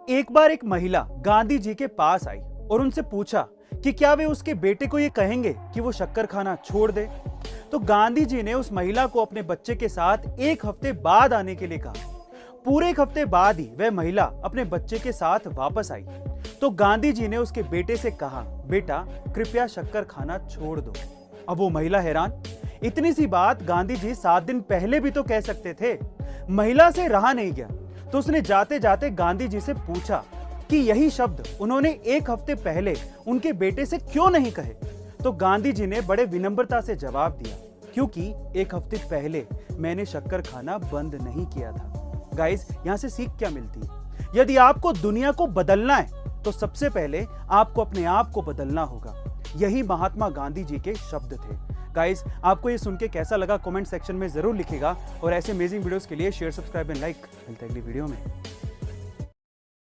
एक बार एक महिला गांधी जी के पास आई और उनसे पूछा कि क्या वे उसके बेटे को ये कहेंगे कि वो शक्कर खाना छोड़ दे। तो गांधी जी ने उस महिला को अपने बच्चे के साथ एक हफ्ते बाद आने के लिए कहा। पूरे एक हफ्ते बाद ही वह महिला अपने बच्चे के साथ वापस आई। तो गांधी जी ने उसके बेटे से कहा, बेटा कृपया शक्कर खाना छोड़ दो। अब वो महिला हैरान। इतनी सी बात गांधी जी 7 दिन पहले भी तो कह सकते थे। महिला से रहा नहीं गया, तो उसने जाते जाते गांधी जी से पूछा कि यही शब्द उन्होंने एक हफ्ते पहले उनके बेटे से क्यों नहीं कहे। तो गांधी जी ने बड़े विनम्रता से जवाब दिया, क्योंकि एक हफ्ते पहले मैंने शक्कर खाना बंद नहीं किया था। गाइस, यहां से सीख क्या मिलती है? यदि आपको दुनिया को बदलना है तो सबसे पहले आपको अपने आप को बदलना होगा। यही महात्मा गांधी जी के शब्द थे। गाइस, आपको ये सुन के कैसा लगा कमेंट सेक्शन में जरूर लिखिएगा और ऐसे अमेजिंग वीडियोस के लिए शेयर, सब्सक्राइब एंड लाइक। मिलते हैं अगली वीडियो में।